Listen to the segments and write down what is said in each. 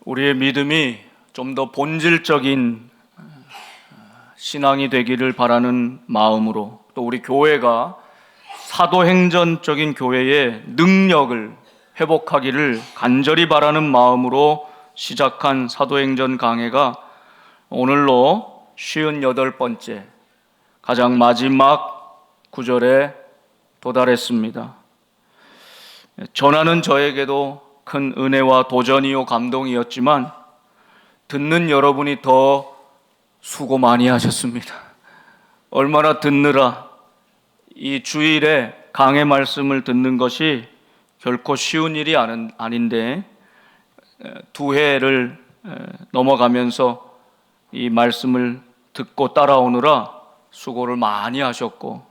우리의 믿음이 좀 더 본질적인 신앙이 되기를 바라는 마음으로, 또 우리 교회가 사도행전적인 교회의 능력을 회복하기를 간절히 바라는 마음으로 시작한 사도행전 강해가 오늘로 58번째, 가장 마지막 구절에 도달했습니다. 전하는 저에게도 큰 은혜와 도전이요 감동이었지만 듣는 여러분이 더 수고 많이 하셨습니다. 얼마나 듣느라 이 주일에 강해 말씀을 듣는 것이 결코 쉬운 일이 아닌데 두 해를 넘어가면서 이 말씀을 듣고 따라오느라 수고를 많이 하셨고,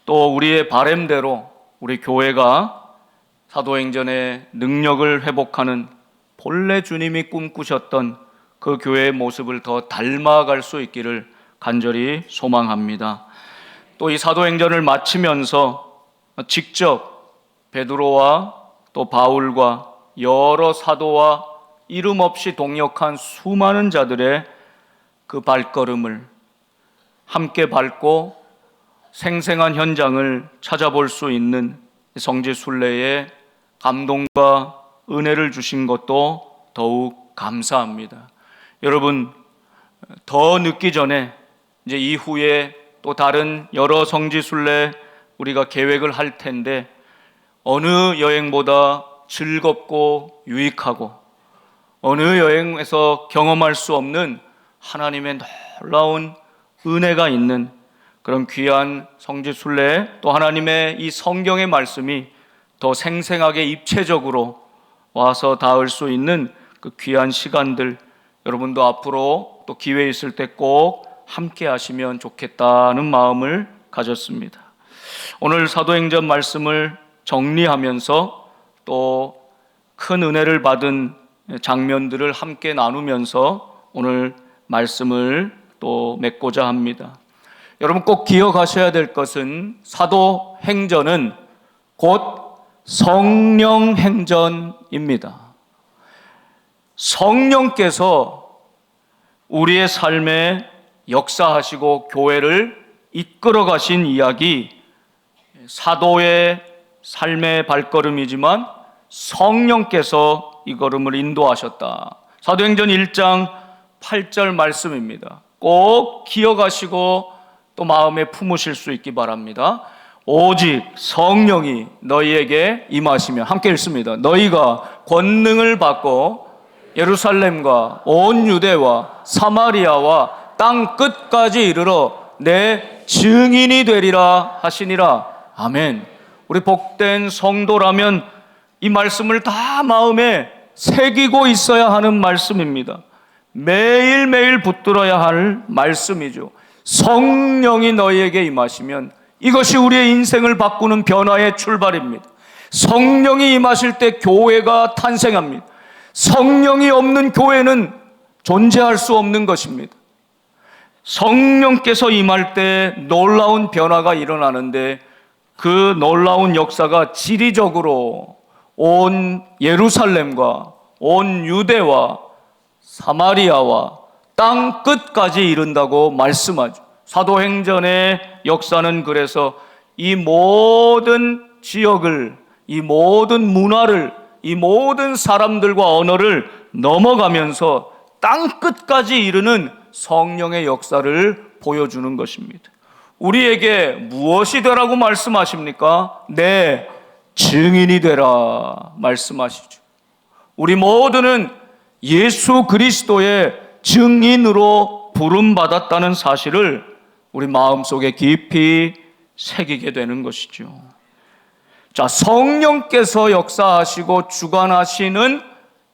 또 우리의 바램대로 우리 교회가 사도행전의 능력을 회복하는 본래 주님이 꿈꾸셨던 그 교회의 모습을 더 닮아갈 수 있기를 간절히 소망합니다. 또 이 사도행전을 마치면서 직접 베드로와 또 바울과 여러 사도와 이름 없이 동역한 수많은 자들의 그 발걸음을 함께 밟고 생생한 현장을 찾아볼 수 있는 성지순례의 감동과 은혜를 주신 것도 더욱 감사합니다. 여러분, 더 늦기 전에 이제 이후에 또 다른 여러 성지순례 우리가 계획을 할 텐데, 어느 여행보다 즐겁고 유익하고 어느 여행에서 경험할 수 없는 하나님의 놀라운 은혜가 있는 그런 귀한 성지순례, 또 하나님의 이 성경의 말씀이 더 생생하게 입체적으로 와서 닿을 수 있는 그 귀한 시간들, 여러분도 앞으로 또 기회 있을 때 꼭 함께 하시면 좋겠다는 마음을 가졌습니다. 오늘 사도행전 말씀을 정리하면서 또 큰 은혜를 받은 장면들을 함께 나누면서 오늘 말씀을 또 맺고자 합니다. 여러분 꼭 기억하셔야 될 것은 사도행전은 곧 성령행전입니다. 성령께서 우리의 삶에 역사하시고 교회를 이끌어 가신 이야기, 사도의 삶의 발걸음이지만 성령께서 이 걸음을 인도하셨다. 사도행전 1장 8절 말씀입니다. 꼭 기억하시고 또 마음에 품으실 수 있기 바랍니다. 오직 성령이 너희에게 임하시면, 함께 읽습니다. 너희가 권능을 받고 예루살렘과 온 유대와 사마리아와 땅 끝까지 이르러 내 증인이 되리라 하시니라. 아멘. 우리 복된 성도라면 이 말씀을 다 마음에 새기고 있어야 하는 말씀입니다. 매일매일 붙들어야 할 말씀이죠. 성령이 너희에게 임하시면 이것이 우리의 인생을 바꾸는 변화의 출발입니다. 성령이 임하실 때 교회가 탄생합니다. 성령이 없는 교회는 존재할 수 없는 것입니다. 성령께서 임할 때 놀라운 변화가 일어나는데, 그 놀라운 역사가 지리적으로 온 예루살렘과 온 유대와 사마리아와 땅 끝까지 이른다고 말씀하죠. 사도행전의 역사는 그래서 이 모든 지역을, 이 모든 문화를, 이 모든 사람들과 언어를 넘어가면서 땅 끝까지 이르는 성령의 역사를 보여주는 것입니다. 우리에게 무엇이 되라고 말씀하십니까? 내 증인이 되라 말씀하시죠. 우리 모두는 예수 그리스도의 증인으로 부름받았다는 사실을 우리 마음속에 깊이 새기게 되는 것이죠. 자, 성령께서 역사하시고 주관하시는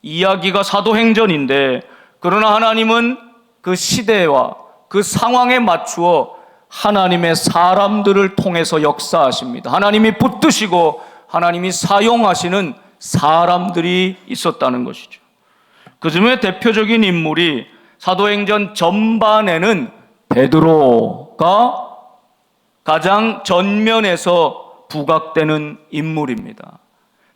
이야기가 사도행전인데, 그러나 하나님은 그 시대와 그 상황에 맞추어 하나님의 사람들을 통해서 역사하십니다. 하나님이 붙드시고 하나님이 사용하시는 사람들이 있었다는 것이죠. 그 중에 대표적인 인물이 사도행전 전반에는 베드로가 가장 전면에서 부각되는 인물입니다.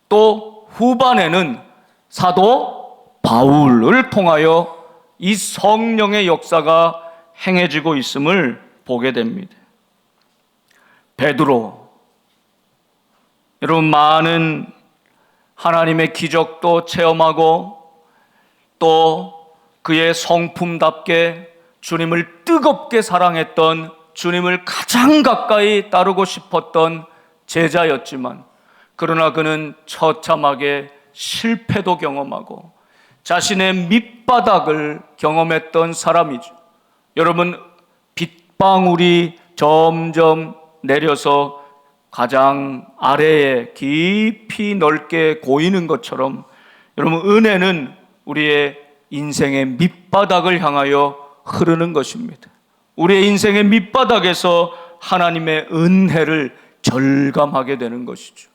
또 후반에는 사도 바울을 통하여 이 성령의 역사가 행해지고 있음을 보게 됩니다. 베드로, 여러분 많은 하나님의 기적도 체험하고 또 그의 성품답게 주님을 뜨겁게 사랑했던, 주님을 가장 가까이 따르고 싶었던 제자였지만, 그러나 그는 처참하게 실패도 경험하고 자신의 밑바닥을 경험했던 사람이죠. 여러분, 빗방울이 점점 내려서 가장 아래에 깊이 넓게 고이는 것처럼, 여러분, 은혜는 우리의 인생의 밑바닥을 향하여 흐르는 것입니다. 우리의 인생의 밑바닥에서 하나님의 은혜를 절감하게 되는 것이죠.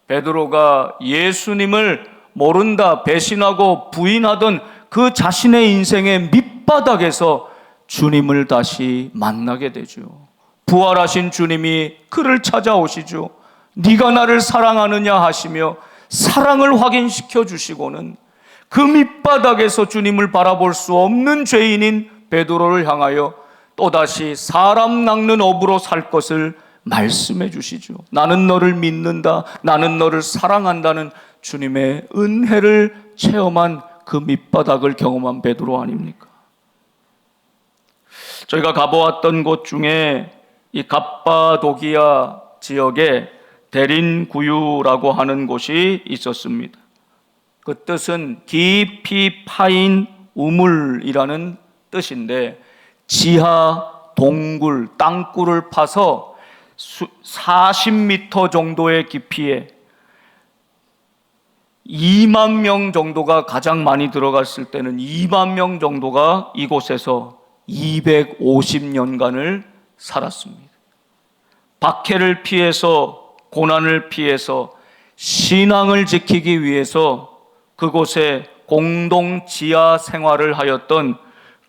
베드로가 예수님을 모른다, 배신하고 부인하던 그 자신의 인생의 밑바닥에서 주님을 다시 만나게 되죠. 부활하신 주님이 그를 찾아오시죠. 네가 나를 사랑하느냐 하시며 사랑을 확인시켜 주시고는 그 밑바닥에서 주님을 바라볼 수 없는 죄인인 베드로를 향하여 또다시 사람 낚는 업으로 살 것을 말씀해 주시죠. 나는 너를 믿는다, 나는 너를 사랑한다는 주님의 은혜를 체험한 그 밑바닥을 경험한 베드로 아닙니까? 저희가 가보았던 곳 중에 이 갑바도기아 지역에 데린구유라고 하는 곳이 있었습니다. 그 뜻은 깊이 파인 우물이라는 뜻인데, 지하 동굴, 땅굴을 파서 40m 정도의 깊이에 2만 명 정도가, 가장 많이 들어갔을 때는 2만 명 정도가 이곳에서 250년간을 살았습니다. 박해를 피해서, 고난을 피해서 신앙을 지키기 위해서 그곳에 공동 지하 생활을 하였던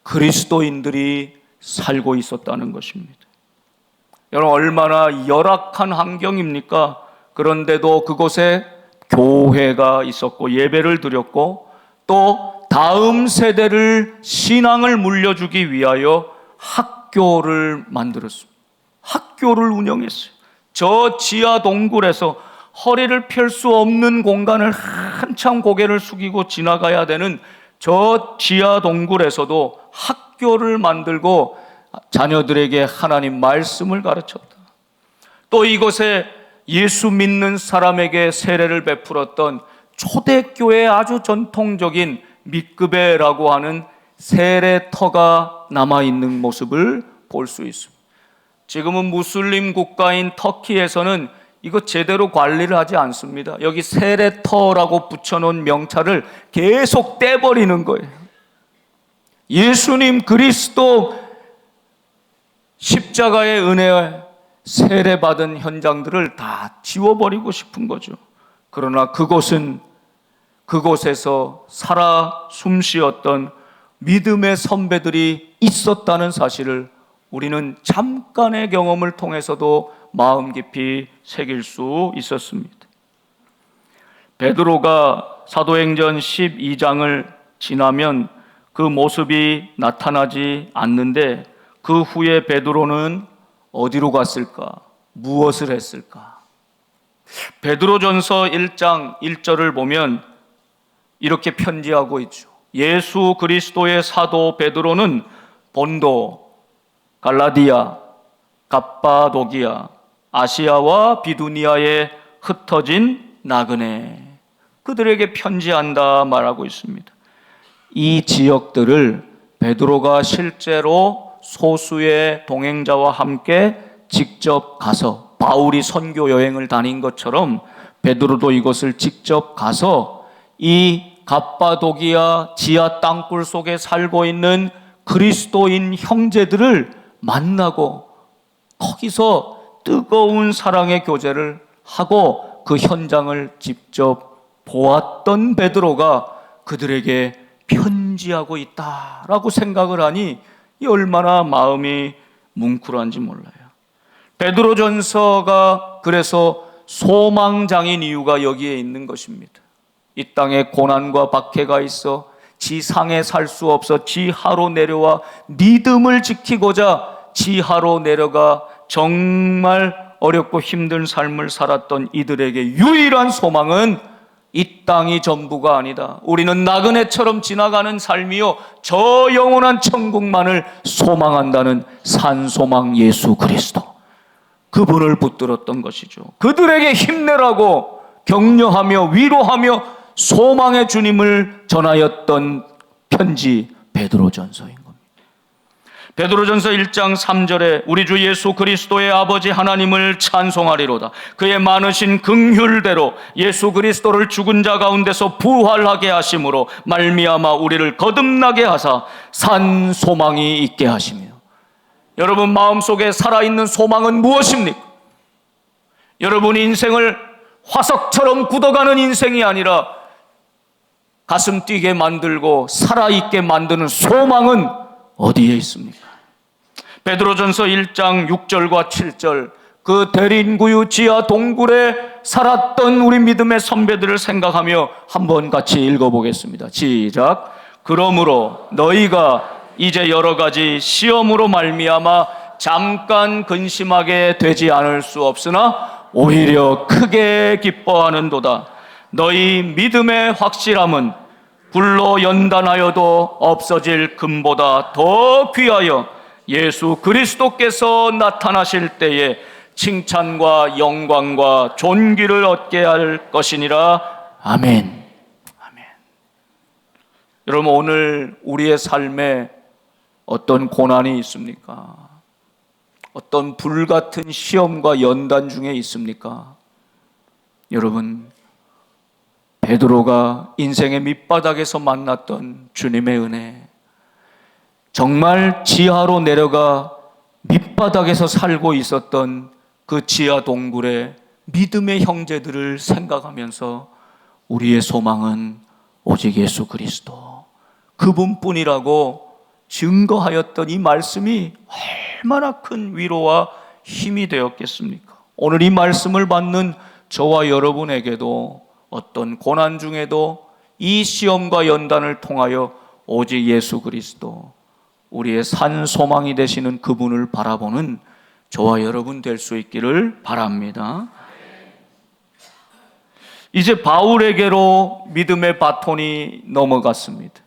그리스도인들이 살고 있었다는 것입니다. 여러분, 얼마나 열악한 환경입니까? 그런데도 그곳에 교회가 있었고 예배를 드렸고, 또 다음 세대를 신앙을 물려주기 위하여 학교를 만들었습니다. 학교를 운영했어요. 저 지하 동굴에서 허리를 펼 수 없는 공간을 한참 고개를 숙이고 지나가야 되는 저 지하 동굴에서도 학교를 만들고 자녀들에게 하나님 말씀을 가르쳤다. 또 이곳에 예수 믿는 사람에게 세례를 베풀었던 초대교회의 아주 전통적인 미끄베라고 하는 세례터가 남아있는 모습을 볼 수 있습니다. 지금은 무슬림 국가인 터키에서는 이거 제대로 관리를 하지 않습니다. 여기 세례터라고 붙여놓은 명찰을 계속 떼버리는 거예요. 예수님 그리스도 십자가의 은혜에 세례받은 현장들을 다 지워버리고 싶은 거죠. 그러나 그곳에서 살아 숨쉬었던 믿음의 선배들이 있었다는 사실을 우리는 잠깐의 경험을 통해서도 마음 깊이 새길 수 있었습니다. 베드로가 사도행전 12장을 지나면 그 모습이 나타나지 않는데, 그 후에 베드로는 어디로 갔을까? 무엇을 했을까? 베드로전서 1장 1절을 보면 이렇게 편지하고 있죠. 예수 그리스도의 사도 베드로는 본도, 갈라디아, 갑바도기아, 아시아와 비두니아에 흩어진 나그네 그들에게 편지한다 말하고 있습니다. 이 지역들을 베드로가 실제로 소수의 동행자와 함께 직접 가서, 바울이 선교 여행을 다닌 것처럼 베드로도 이것을 직접 가서 이 갑바도기아 지하 땅굴 속에 살고 있는 그리스도인 형제들을 만나고 거기서 뜨거운 사랑의 교제를 하고 그 현장을 직접 보았던 베드로가 그들에게 편지하고 있다라고 생각을 하니 이 얼마나 마음이 뭉클한지 몰라요. 베드로전서가 그래서 소망장인 이유가 여기에 있는 것입니다. 이 땅에 고난과 박해가 있어 지상에 살 수 없어 지하로 내려와 믿음을 지키고자 지하로 내려가 정말 어렵고 힘든 삶을 살았던 이들에게 유일한 소망은 이 땅이 전부가 아니다. 우리는 나그네처럼 지나가는 삶이요 저 영원한 천국만을 소망한다는 산소망 예수 그리스도, 그분을 붙들었던 것이죠. 그들에게 힘내라고 격려하며 위로하며 소망의 주님을 전하였던 편지 베드로전서인 겁니다. 베드로전서 1장 3절에 우리 주 예수 그리스도의 아버지 하나님을 찬송하리로다. 그의 많으신 긍휼대로 예수 그리스도를 죽은 자 가운데서 부활하게 하심으로 말미암아 우리를 거듭나게 하사 산 소망이 있게 하시며. 여러분 마음속에 살아있는 소망은 무엇입니까? 여러분 인생을 화석처럼 굳어가는 인생이 아니라 가슴 뛰게 만들고 살아있게 만드는 소망은 어디에 있습니까? 베드로전서 1장 6절과 7절, 그 대린구유 지하 동굴에 살았던 우리 믿음의 선배들을 생각하며 한번 같이 읽어보겠습니다. 시작. 그러므로 너희가 이제 여러 가지 시험으로 말미암아 잠깐 근심하게 되지 않을 수 없으나 오히려 크게 기뻐하는도다. 너희 믿음의 확실함은 불로 연단하여도 없어질 금보다 더 귀하여 예수 그리스도께서 나타나실 때에 칭찬과 영광과 존귀를 얻게 할 것이니라. 아멘. 아멘. 여러분 오늘 우리의 삶에 어떤 고난이 있습니까? 어떤 불같은 시험과 연단 중에 있습니까? 여러분 베드로가 인생의 밑바닥에서 만났던 주님의 은혜, 정말 지하로 내려가 밑바닥에서 살고 있었던 그 지하 동굴의 믿음의 형제들을 생각하면서 우리의 소망은 오직 예수 그리스도, 그분뿐이라고 증거하였던 이 말씀이 얼마나 큰 위로와 힘이 되었겠습니까? 오늘 이 말씀을 받는 저와 여러분에게도 어떤 고난 중에도 이 시험과 연단을 통하여 오직 예수 그리스도, 우리의 산 소망이 되시는 그분을 바라보는 저와 여러분 될 수 있기를 바랍니다. 이제 바울에게로 믿음의 바톤이 넘어갔습니다.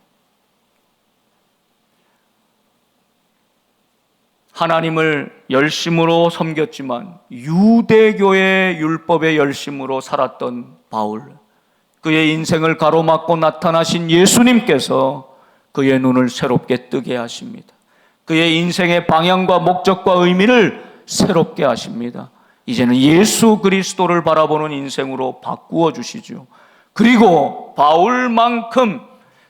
하나님을 열심으로 섬겼지만 유대교의 율법의 열심으로 살았던 바울, 그의 인생을 가로막고 나타나신 예수님께서 그의 눈을 새롭게 뜨게 하십니다. 그의 인생의 방향과 목적과 의미를 새롭게 하십니다. 이제는 예수 그리스도를 바라보는 인생으로 바꾸어 주시죠. 그리고 바울만큼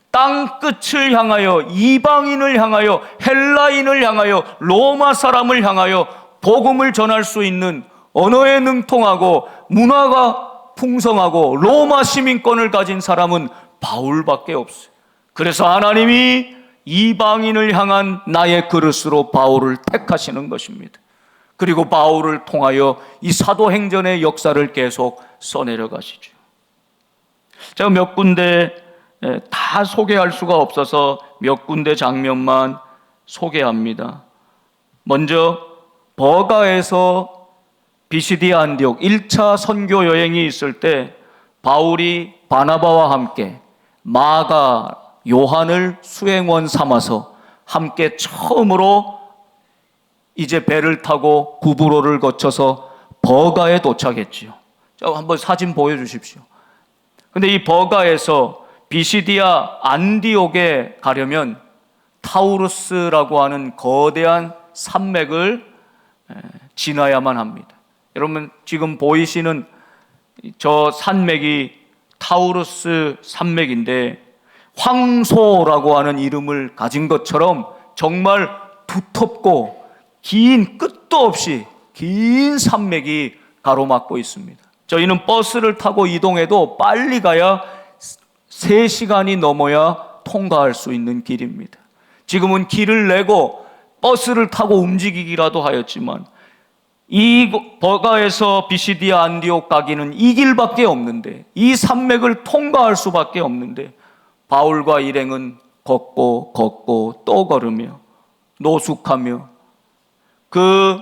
땅 끝을 향하여, 이방인을 향하여, 헬라인을 향하여, 로마 사람을 향하여 복음을 전할 수 있는 언어에 능통하고 문화가 풍성하고 로마 시민권을 가진 사람은 바울밖에 없어요. 그래서 하나님이 이방인을 향한 나의 그릇으로 바울을 택하시는 것입니다. 그리고 바울을 통하여 이 사도행전의 역사를 계속 써내려 가시죠. 제가 몇 군데 다 소개할 수가 없어서 몇 군데 장면만 소개합니다. 먼저 버가에서 비시디아 안디옥 1차 선교 여행이 있을 때 바울이 바나바와 함께 마가, 요한을 수행원 삼아서 함께 처음으로 이제 배를 타고 구브로를 거쳐서 버가에 도착했지요. 자, 한번 사진 보여주십시오. 근데 이 버가에서 비시디아 안디옥에 가려면 타우루스라고 하는 거대한 산맥을 지나야만 합니다. 여러분 지금 보이시는 저 산맥이 타우루스 산맥인데 황소라고 하는 이름을 가진 것처럼 정말 두텁고 긴, 끝도 없이 긴 산맥이 가로막고 있습니다. 저희는 버스를 타고 이동해도 빨리 가야 3시간이 넘어야 통과할 수 있는 길입니다. 지금은 길을 내고 버스를 타고 움직이기라도 하였지만 이 버가에서 비시디아 안디옥 가기는 이 길밖에 없는데, 이 산맥을 통과할 수밖에 없는데 바울과 일행은 걷고 또 걸으며 노숙하며 그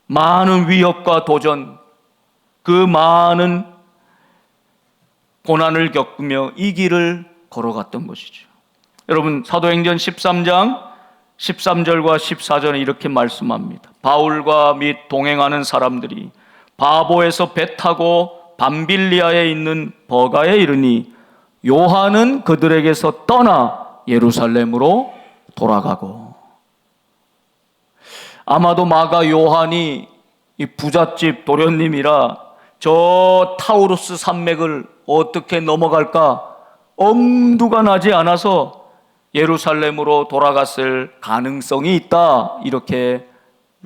많은 위협과 도전, 그 많은 고난을 겪으며 이 길을 걸어갔던 것이죠. 여러분, 사도행전 13장 13절과 14절에 이렇게 말씀합니다. 바울과 및 동행하는 사람들이 바보에서 배 타고 밤빌리아에 있는 버가에 이르니 요한은 그들에게서 떠나 예루살렘으로 돌아가고. 아마도 마가 요한이 이 부잣집 도련님이라 저 타우루스 산맥을 어떻게 넘어갈까 엄두가 나지 않아서 예루살렘으로 돌아갔을 가능성이 있다, 이렇게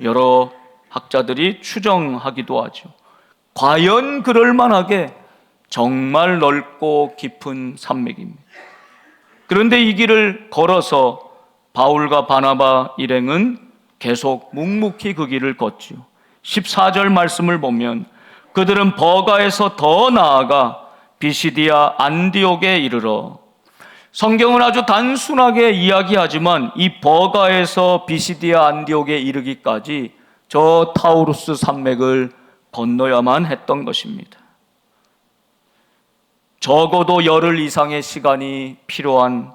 여러 학자들이 추정하기도 하죠. 과연 그럴 만하게 정말 넓고 깊은 산맥입니다. 그런데 이 길을 걸어서 바울과 바나바 일행은 계속 묵묵히 그 길을 걷지요. 14절 말씀을 보면 그들은 버가에서 더 나아가 비시디아 안디옥에 이르러, 성경은 아주 단순하게 이야기하지만 이 버가에서 비시디아 안디옥에 이르기까지 저 타우루스 산맥을 건너야만 했던 것입니다. 적어도 열흘 이상의 시간이 필요한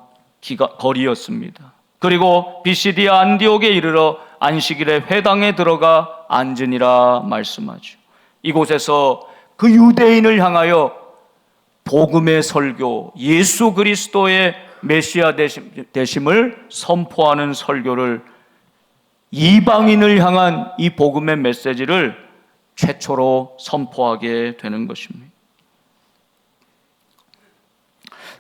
거리였습니다. 그리고 비시디아 안디옥에 이르러 안식일에 회당에 들어가 앉으니라 말씀하죠. 이곳에서 그 유대인을 향하여 복음의 설교, 예수 그리스도의 메시아 되심을 선포하는 설교를, 이방인을 향한 이 복음의 메시지를 최초로 선포하게 되는 것입니다.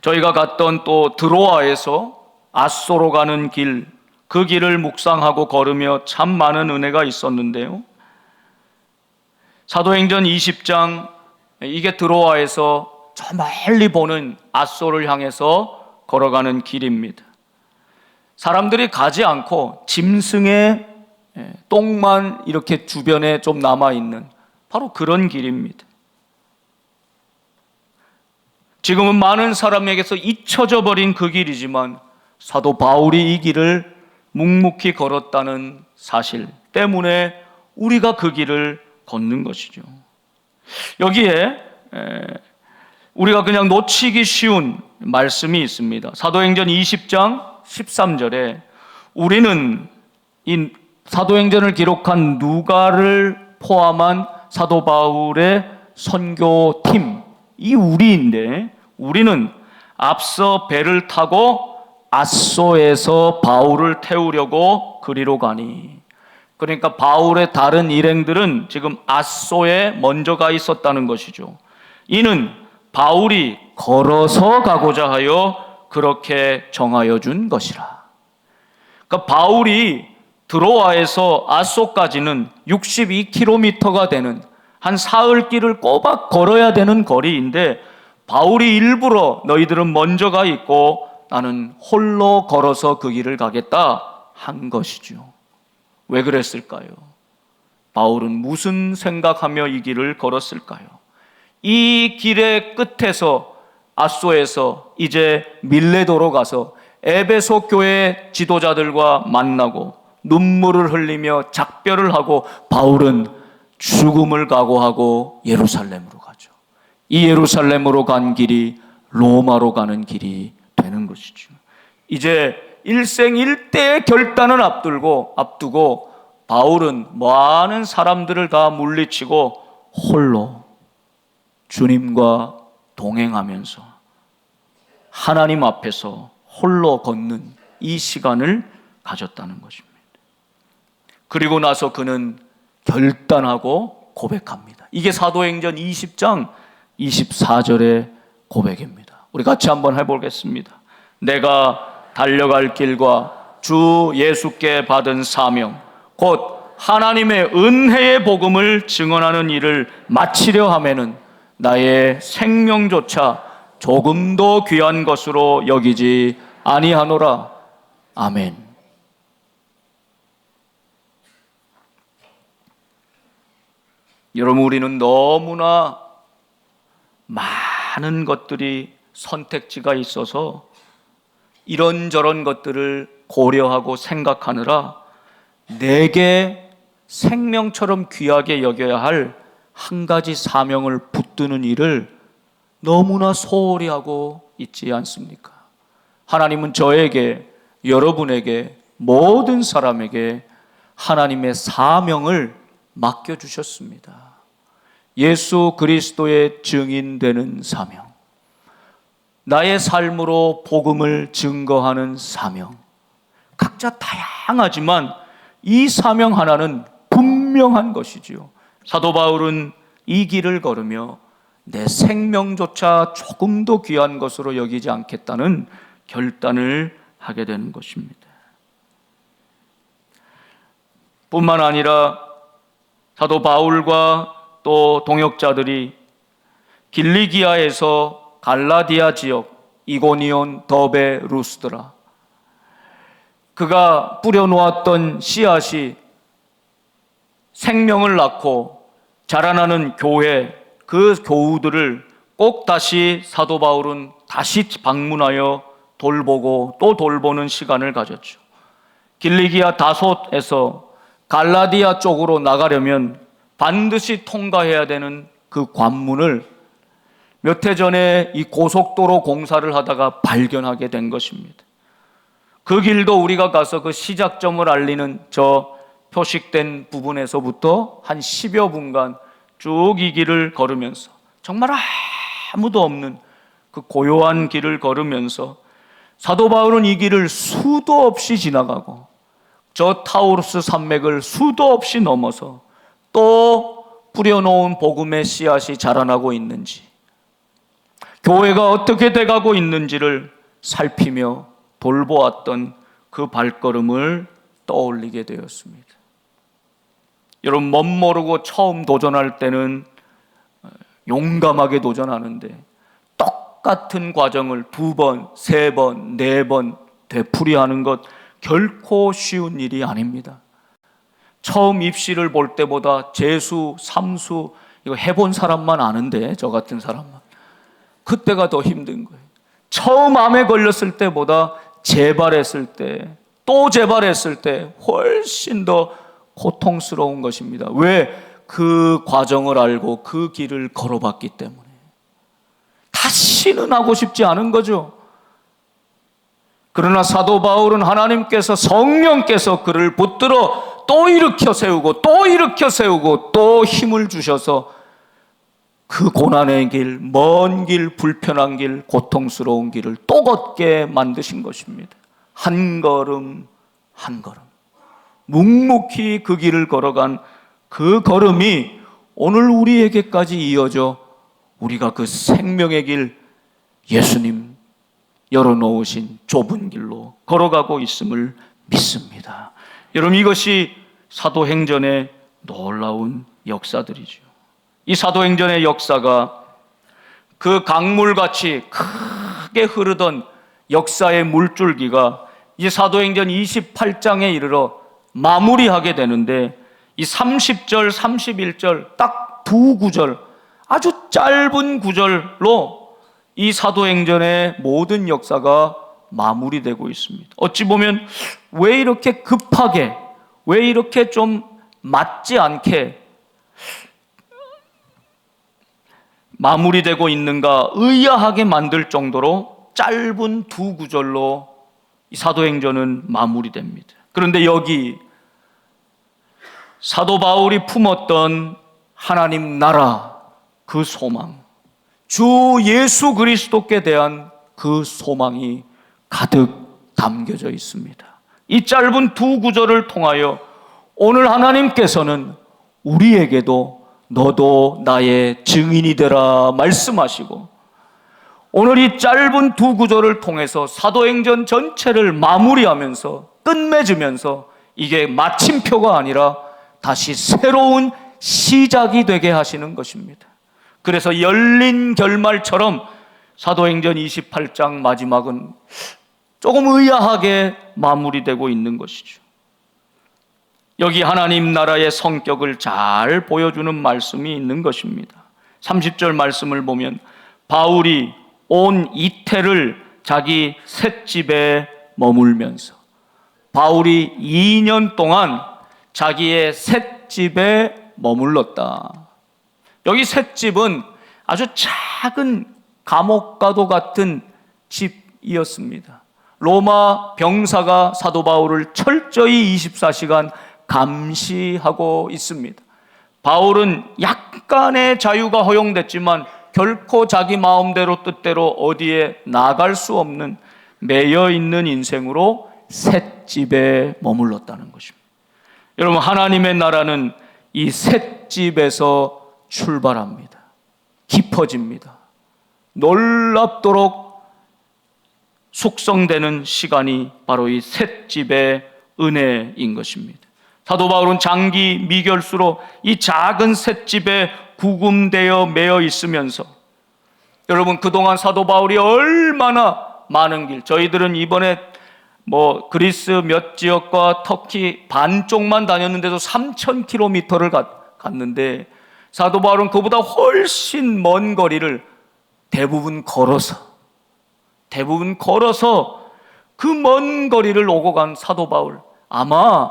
저희가 갔던 또 드로아에서 아소로 가는 길, 그 길을 묵상하고 걸으며 참 많은 은혜가 있었는데요. 사도행전 20장, 이게 드로아에서 저 멀리 보는 아소를 향해서 걸어가는 길입니다. 사람들이 가지 않고 짐승의 똥만 이렇게 주변에 좀 남아있는 바로 그런 길입니다. 지금은 많은 사람에게서 잊혀져 버린 그 길이지만 사도 바울이 이 길을 묵묵히 걸었다는 사실 때문에 우리가 그 길을 걷는 것이죠. 여기에 우리가 그냥 놓치기 쉬운 말씀이 있습니다. 사도행전 20장 13절에 우리는 이 사도행전을 기록한 누가를 포함한 사도 바울의 선교팀, 이 우리인데, 우리는 앞서 배를 타고 아소에서 바울을 태우려고 그리로 가니, 그러니까 바울의 다른 일행들은 지금 아소에 먼저 가 있었다는 것이죠. 이는 바울이 걸어서 가고자 하여 그렇게 정하여 준 것이라. 그러니까 바울이 드로아에서 아소까지는 62km가 되는 한 사흘 길을 꼬박 걸어야 되는 거리인데, 바울이 일부러 너희들은 먼저 가 있고 나는 홀로 걸어서 그 길을 가겠다 한 것이죠. 왜 그랬을까요? 바울은 무슨 생각하며 이 길을 걸었을까요? 이 길의 끝에서, 아소에서 이제 밀레도로 가서 에베소 교회 지도자들과 만나고 눈물을 흘리며 작별을 하고 바울은 죽음을 각오하고 예루살렘으로 가죠. 이 예루살렘으로 간 길이 로마로 가는 길이 되는 것이죠. 이제 일생일대의 결단을 앞두고 바울은 많은 사람들을 다 물리치고 홀로 주님과 동행하면서 하나님 앞에서 홀로 걷는 이 시간을 가졌다는 것입니다. 그리고 나서 그는 결단하고 고백합니다. 이게 사도행전 20장 24절의 고백입니다. 우리 같이 한번 해보겠습니다. 내가 달려갈 길과 주 예수께 받은 사명, 곧 하나님의 은혜의 복음을 증언하는 일을 마치려 하면은 나의 생명조차 조금도 귀한 것으로 여기지 아니하노라. 아멘. 여러분, 우리는 너무나 많은 것들이 선택지가 있어서 이런저런 것들을 고려하고 생각하느라 내게 생명처럼 귀하게 여겨야 할 한 가지 사명을 붙드는 일을 너무나 소홀히 하고 있지 않습니까? 하나님은 저에게, 여러분에게, 모든 사람에게 하나님의 사명을 맡겨주셨습니다. 예수 그리스도의 증인되는 사명, 나의 삶으로 복음을 증거하는 사명, 각자 다양하지만 이 사명 하나는 분명한 것이지요. 사도 바울은 이 길을 걸으며 내 생명조차 조금도 귀한 것으로 여기지 않겠다는 결단을 하게 되는 것입니다. 뿐만 아니라 사도 바울과 또 동역자들이 길리기아에서 갈라디아 지역, 이고니온, 더베, 루스드라, 그가 뿌려놓았던 씨앗이 생명을 낳고 자라나는 교회, 그 교우들을 꼭 다시 사도 바울은 다시 방문하여 돌보고 또 돌보는 시간을 가졌죠. 길리기아 다솥에서 갈라디아 쪽으로 나가려면 반드시 통과해야 되는 그 관문을 몇 해 전에 이 고속도로 공사를 하다가 발견하게 된 것입니다. 그 길도 우리가 가서 그 시작점을 알리는 저 표식된 부분에서부터 한 10여 분간 쭉 이 길을 걸으면서 정말 아무도 없는 그 고요한 길을 걸으면서 사도 바울은 이 길을 수도 없이 지나가고 저 타우루스 산맥을 수도 없이 넘어서 또 뿌려놓은 복음의 씨앗이 자라나고 있는지, 교회가 어떻게 돼가고 있는지를 살피며 돌보았던 그 발걸음을 떠올리게 되었습니다. 여러분, 멋모르고 처음 도전할 때는 용감하게 도전하는데 똑같은 과정을 2번, 3번, 4번 되풀이하는 것 결코 쉬운 일이 아닙니다. 처음 입시를 볼 때보다 재수, 삼수 이거 해본 사람만 아는데, 저 같은 사람만, 그때가 더 힘든 거예요. 처음 암에 걸렸을 때보다 재발했을 때, 또 재발했을 때 훨씬 더 고통스러운 것입니다. 왜? 그 과정을 알고 그 길을 걸어봤기 때문에. 다시는 하고 싶지 않은 거죠. 그러나 사도 바울은 하나님께서, 성령께서 그를 붙들어 또 일으켜 세우고 또 일으켜 세우고 또 힘을 주셔서 그 고난의 길, 먼 길, 불편한 길, 고통스러운 길을 또 걷게 만드신 것입니다. 한 걸음 한 걸음 묵묵히 그 길을 걸어간 그 걸음이 오늘 우리에게까지 이어져 우리가 그 생명의 길, 예수님 열어놓으신 좁은 길로 걸어가고 있음을 믿습니다. 여러분, 이것이 사도행전의 놀라운 역사들이죠. 이 사도행전의 역사가 그 강물같이 크게 흐르던 역사의 물줄기가 이제 사도행전 28장에 이르러 마무리하게 되는데, 이 30절, 31절 딱 두 구절, 아주 짧은 구절로 이 사도행전의 모든 역사가 마무리되고 있습니다. 어찌 보면 왜 이렇게 급하게, 왜 이렇게 좀 맞지 않게 마무리되고 있는가 의아하게 만들 정도로 짧은 두 구절로 이 사도행전은 마무리됩니다. 그런데 여기 사도 바울이 품었던 하나님 나라, 그 소망, 주 예수 그리스도께 대한 그 소망이 가득 담겨져 있습니다. 이 짧은 두 구절을 통하여 오늘 하나님께서는 우리에게도 너도 나의 증인이 되라 말씀하시고, 오늘 이 짧은 두 구절을 통해서 사도행전 전체를 마무리하면서 끝맺으면서 이게 마침표가 아니라 다시 새로운 시작이 되게 하시는 것입니다. 그래서 열린 결말처럼 사도행전 28장 마지막은 조금 의아하게 마무리되고 있는 것이죠. 여기 하나님 나라의 성격을 잘 보여주는 말씀이 있는 것입니다. 30절 말씀을 보면 바울이 온 이태를 자기 셋집에 머물면서 바울이 2년 동안 자기의 셋집에 머물렀다. 여기 셋집은 아주 작은 감옥과도 같은 집이었습니다. 로마 병사가 사도 바울을 철저히 24시간 감시하고 있습니다. 바울은 약간의 자유가 허용됐지만 결코 자기 마음대로 뜻대로 어디에 나갈 수 없는 매여 있는 인생으로 셋집에 머물렀다는 것입니다. 여러분, 하나님의 나라는 이 셋집에서 출발합니다. 깊어집니다. 놀랍도록 숙성되는 시간이 바로 이 셋집의 은혜인 것입니다. 사도 바울은 장기 미결수로 이 작은 셋집에 구금되어 매여 있으면서, 여러분, 그동안 사도 바울이 얼마나 많은 길, 저희들은 이번에 그리스 몇 지역과 터키 반쪽만 다녔는데도 3,000km를 갔는데, 사도 바울은 그보다 훨씬 먼 거리를 대부분 걸어서 그 먼 거리를 오고 간 사도 바울, 아마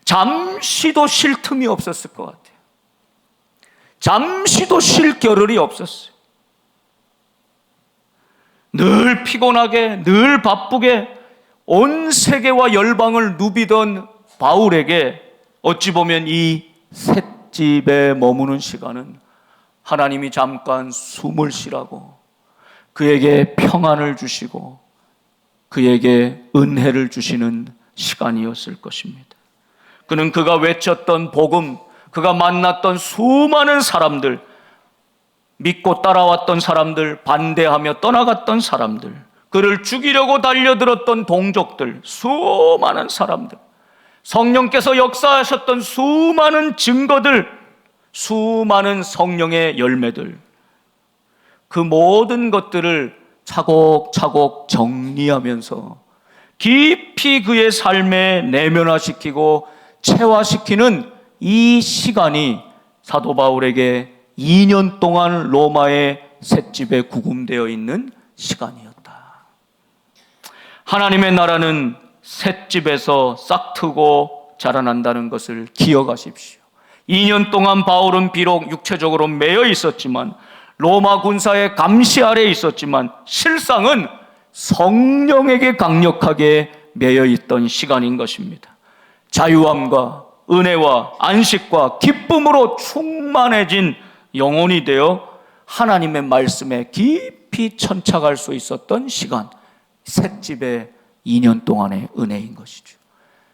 잠시도 쉴 틈이 없었을 것 같아요. 잠시도 쉴 겨를이 없었어요. 늘 피곤하게, 늘 바쁘게 온 세계와 열방을 누비던 바울에게 어찌 보면 이 셋집에 머무는 시간은 하나님이 잠깐 숨을 쉬라고 그에게 평안을 주시고 그에게 은혜를 주시는 시간이었을 것입니다. 그는 그가 외쳤던 복음, 그가 만났던 수많은 사람들, 믿고 따라왔던 사람들, 반대하며 떠나갔던 사람들, 그를 죽이려고 달려들었던 동족들, 수많은 사람들, 성령께서 역사하셨던 수많은 증거들, 수많은 성령의 열매들, 그 모든 것들을 차곡차곡 정리하면서 깊이 그의 삶에 내면화시키고 체화시키는 이 시간이 사도 바울에게 2년 동안 로마의 셋집에 구금되어 있는 시간이었다. 하나님의 나라는 셋집에서 싹트고 자라난다는 것을 기억하십시오. 2년 동안 바울은 비록 육체적으로 매여 있었지만, 로마 군사의 감시 아래에 있었지만, 실상은 성령에게 강력하게 매여 있던 시간인 것입니다. 자유함과 은혜와 안식과 기쁨으로 충만해진 영혼이 되어 하나님의 말씀에 깊이 천착할 수 있었던 시간, 셋집의 2년 동안의 은혜인 것이죠.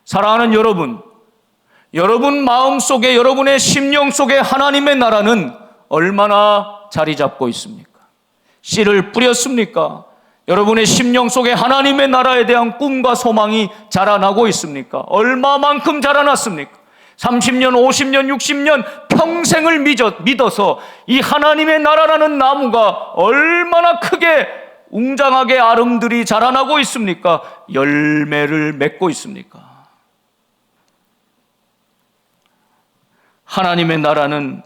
사랑하는 여러분, 여러분 마음속에, 여러분의 심령 속에 하나님의 나라는 얼마나 자리 잡고 있습니까? 씨를 뿌렸습니까? 여러분의 심령 속에 하나님의 나라에 대한 꿈과 소망이 자라나고 있습니까? 얼마만큼 자라났습니까? 30년, 50년, 60년 평생을 믿어서 이 하나님의 나라라는 나무가 얼마나 크게 웅장하게 아름들이 자라나고 있습니까? 열매를 맺고 있습니까? 하나님의 나라는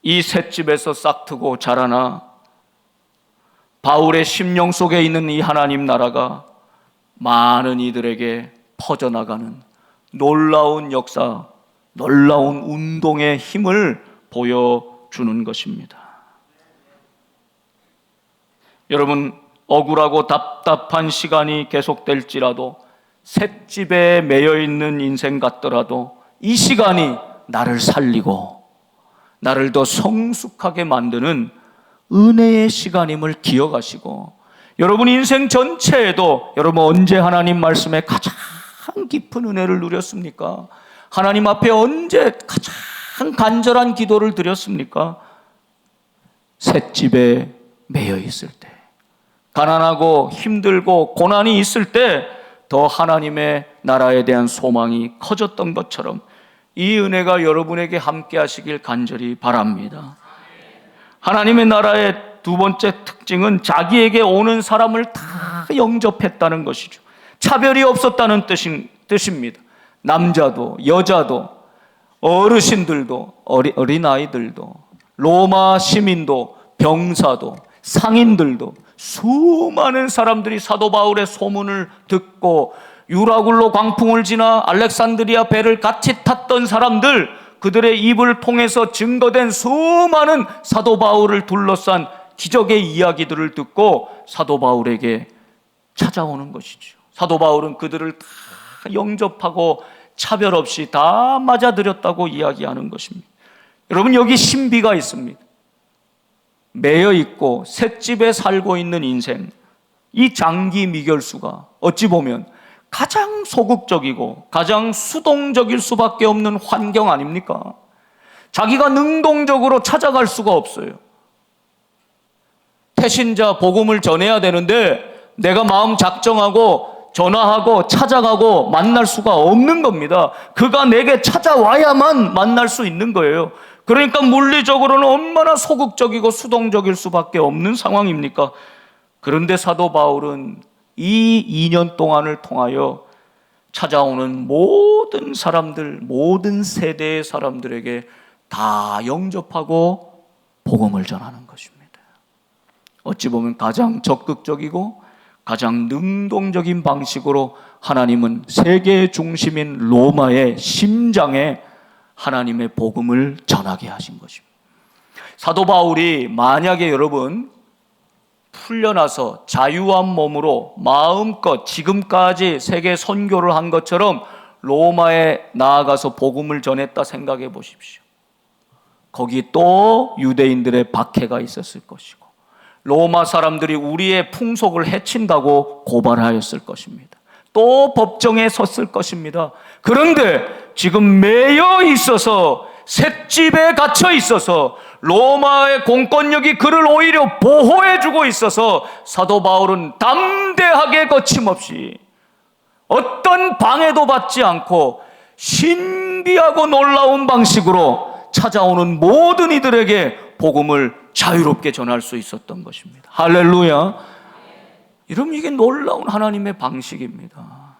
이 셋집에서 싹트고 자라나 바울의 심령 속에 있는 이 하나님 나라가 많은 이들에게 퍼져나가는 놀라운 역사, 놀라운 운동의 힘을 보여주는 것입니다. 여러분, 억울하고 답답한 시간이 계속될지라도, 셋집에 매여 있는 인생 같더라도 이 시간이 나를 살리고 나를 더 성숙하게 만드는 은혜의 시간임을 기억하시고, 여러분 인생 전체에도 여러분 언제 하나님 말씀에 가장 깊은 은혜를 누렸습니까? 하나님 앞에 언제 가장 간절한 기도를 드렸습니까? 셋집에 매여 있을 때, 가난하고 힘들고 고난이 있을 때 더 하나님의 나라에 대한 소망이 커졌던 것처럼 이 은혜가 여러분에게 함께 하시길 간절히 바랍니다. 하나님의 나라의 두 번째 특징은 자기에게 오는 사람을 다 영접했다는 것이죠. 차별이 없었다는 뜻입니다. 남자도 여자도 어르신들도 어린아이들도 로마 시민도 병사도 상인들도, 수많은 사람들이 사도 바울의 소문을 듣고 유라굴로 광풍을 지나 알렉산드리아 배를 같이 탔던 사람들, 그들의 입을 통해서 증거된 수많은 사도 바울을 둘러싼 기적의 이야기들을 듣고 사도 바울에게 찾아오는 것이죠. 사도 바울은 그들을 다 영접하고 차별 없이 다 맞아들였다고 이야기하는 것입니다. 여러분, 여기 신비가 있습니다. 매여 있고 셋집에 살고 있는 인생, 이 장기 미결수가 어찌 보면 가장 소극적이고 가장 수동적일 수밖에 없는 환경 아닙니까? 자기가 능동적으로 찾아갈 수가 없어요. 태신자 복음을 전해야 되는데 내가 마음 작정하고 전화하고 찾아가고 만날 수가 없는 겁니다. 그가 내게 찾아와야만 만날 수 있는 거예요. 그러니까 물리적으로는 얼마나 소극적이고 수동적일 수밖에 없는 상황입니까? 그런데 사도 바울은 이 2년 동안을 통하여 찾아오는 모든 사람들, 모든 세대의 사람들에게 다 영접하고 복음을 전하는 것입니다. 어찌 보면 가장 적극적이고 가장 능동적인 방식으로 하나님은 세계의 중심인 로마의 심장에 하나님의 복음을 전하게 하신 것입니다. 사도 바울이 만약에 여러분 풀려나서 자유한 몸으로 마음껏 지금까지 세계 선교를 한 것처럼 로마에 나아가서 복음을 전했다 생각해 보십시오. 거기 또 유대인들의 박해가 있었을 것이고 로마 사람들이 우리의 풍속을 해친다고 고발하였을 것입니다. 또 법정에 섰을 것입니다. 그런데 지금 매여 있어서 셋집에 갇혀 있어서 로마의 공권력이 그를 오히려 보호해주고 있어서 사도 바울은 담대하게 거침없이 어떤 방해도 받지 않고 신비하고 놀라운 방식으로 찾아오는 모든 이들에게 복음을 자유롭게 전할 수 있었던 것입니다. 할렐루야. 여러분, 이게 놀라운 하나님의 방식입니다.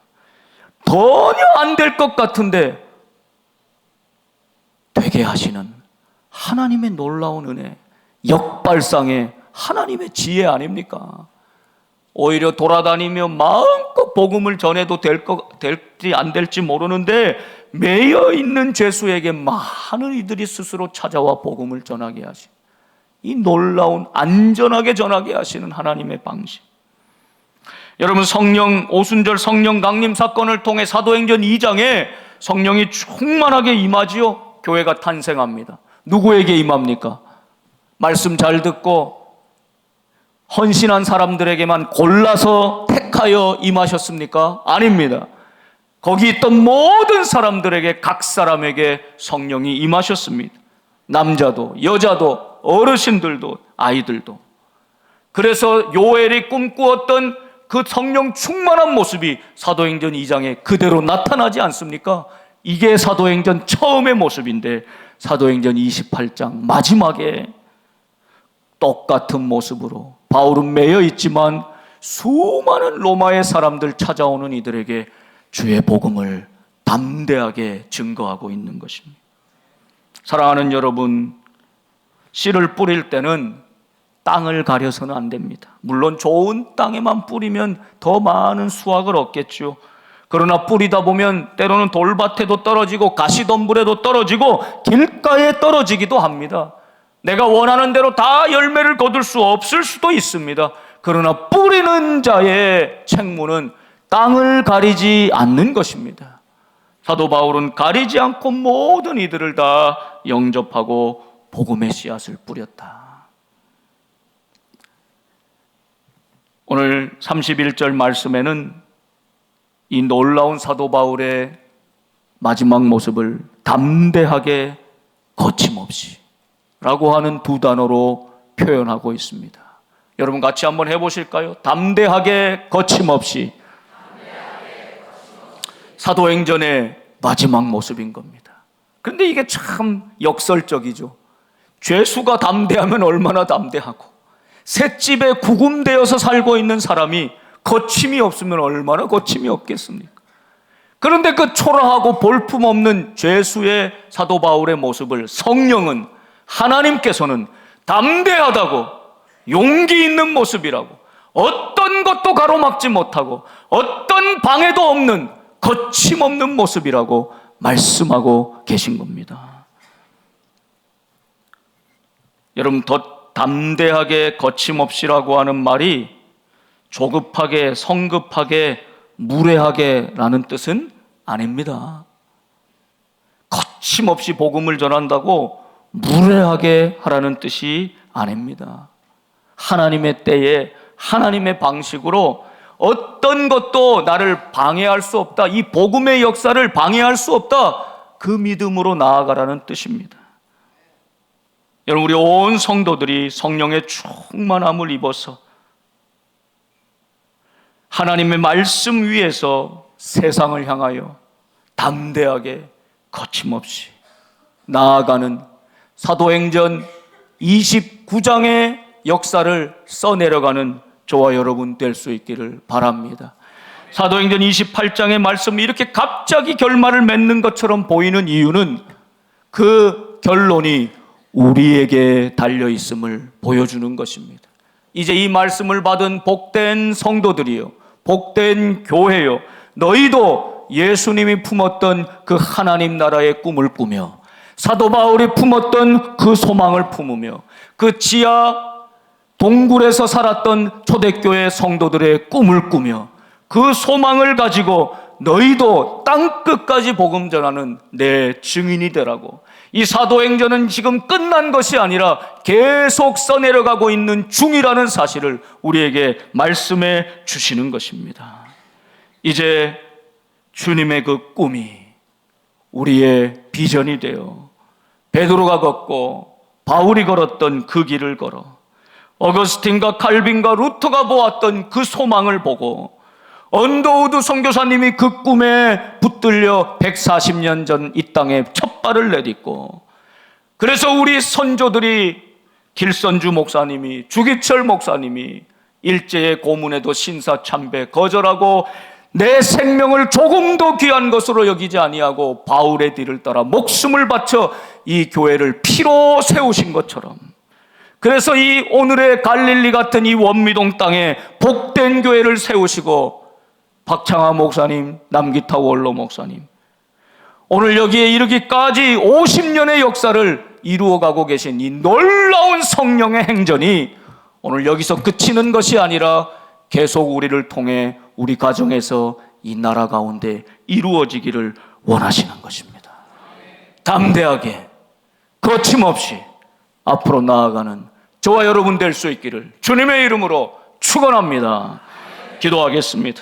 전혀 안 될 것 같은데 되게 하시는 하나님의 놀라운 은혜, 역발상의 하나님의 지혜 아닙니까? 오히려 돌아다니며 마음껏 복음을 전해도 될지 안 될지 모르는데 매여 있는 죄수에게 많은 이들이 스스로 찾아와 복음을 전하게 하신 이 놀라운, 안전하게 전하게 하시는 하나님의 방식. 여러분, 성령 오순절 성령 강림 사건을 통해 사도행전 2장에 성령이 충만하게 임하지요. 교회가 탄생합니다. 누구에게 임합니까? 말씀 잘 듣고 헌신한 사람들에게만 골라서 택하여 임하셨습니까? 아닙니다. 거기 있던 모든 사람들에게, 각 사람에게 성령이 임하셨습니다. 남자도 여자도 어르신들도 아이들도. 그래서 요엘이 꿈꾸었던 그 성령 충만한 모습이 사도행전 2장에 그대로 나타나지 않습니까? 이게 사도행전 처음의 모습인데 사도행전 28장 마지막에 똑같은 모습으로 바울은 매여 있지만 수많은 로마의 사람들 찾아오는 이들에게 주의 복음을 담대하게 증거하고 있는 것입니다. 사랑하는 여러분, 씨를 뿌릴 때는 땅을 가려서는 안 됩니다. 물론 좋은 땅에만 뿌리면 더 많은 수확을 얻겠죠. 그러나 뿌리다 보면 때로는 돌밭에도 떨어지고 가시덤불에도 떨어지고 길가에 떨어지기도 합니다. 내가 원하는 대로 다 열매를 거둘 수 없을 수도 있습니다. 그러나 뿌리는 자의 책무는 땅을 가리지 않는 것입니다. 사도 바울은 가리지 않고 모든 이들을 다 영접하고 복음의 씨앗을 뿌렸다. 오늘 31절 말씀에는 이 놀라운 사도 바울의 마지막 모습을 담대하게 거침없이 라고 하는 두 단어로 표현하고 있습니다. 여러분 같이 한번 해보실까요? 담대하게 거침없이. 사도행전의 마지막 모습인 겁니다. 그런데 이게 참 역설적이죠. 죄수가 담대하면 얼마나 담대하고 셋집에 구금되어서 살고 있는 사람이 거침이 없으면 얼마나 거침이 없겠습니까? 그런데 그 초라하고 볼품없는 죄수의 사도 바울의 모습을 성령은, 하나님께서는 담대하다고 용기 있는 모습이라고, 어떤 것도 가로막지 못하고 어떤 방해도 없는 거침없는 모습이라고 말씀하고 계신 겁니다. 여러분, 더 담대하게 거침없이라고 하는 말이 조급하게, 성급하게, 무례하게 라는 뜻은 아닙니다. 거침없이 복음을 전한다고 무례하게 하라는 뜻이 아닙니다. 하나님의 때에 하나님의 방식으로 어떤 것도 나를 방해할 수 없다, 이 복음의 역사를 방해할 수 없다, 그 믿음으로 나아가라는 뜻입니다. 여러분, 우리 온 성도들이 성령의 충만함을 입어서 하나님의 말씀 위에서 세상을 향하여 담대하게 거침없이 나아가는 사도행전 29장의 역사를 써내려가는 저와 여러분 될 수 있기를 바랍니다. 사도행전 28장의 말씀이 이렇게 갑자기 결말을 맺는 것처럼 보이는 이유는 그 결론이 우리에게 달려있음을 보여주는 것입니다. 이제 이 말씀을 받은 복된 성도들이요, 복된 교회요, 너희도 예수님이 품었던 그 하나님 나라의 꿈을 꾸며 사도 바울이 품었던 그 소망을 품으며 그 지하 동굴에서 살았던 초대교회 성도들의 꿈을 꾸며 그 소망을 가지고 너희도 땅끝까지 복음 전하는 내 증인이 되라고. 이 사도행전은 지금 끝난 것이 아니라 계속 써내려가고 있는 중이라는 사실을 우리에게 말씀해 주시는 것입니다. 이제 주님의 그 꿈이 우리의 비전이 되어 베드로가 걷고 바울이 걸었던 그 길을 걸어 어거스틴과 칼빈과 루터가 보았던 그 소망을 보고 언더우드 선교사님이 그 꿈에 붙들려 140년 전 이 땅에 첫 발을 내딛고, 그래서 우리 선조들이 길선주 목사님이, 주기철 목사님이 일제의 고문에도 신사참배 거절하고 내 생명을 조금도 귀한 것으로 여기지 아니하고 바울의 뒤를 따라 목숨을 바쳐 이 교회를 피로 세우신 것처럼, 그래서 이 오늘의 갈릴리 같은 이 원미동 땅에 복된 교회를 세우시고 박창하 목사님, 남기타 원로 목사님, 오늘 여기에 이르기까지 50년의 역사를 이루어가고 계신 이 놀라운 성령의 행전이 오늘 여기서 그치는 것이 아니라 계속 우리를 통해 우리 가정에서 이 나라 가운데 이루어지기를 원하시는 것입니다. 담대하게 거침없이 앞으로 나아가는 저와 여러분 될 수 있기를 주님의 이름으로 축원합니다. 기도하겠습니다.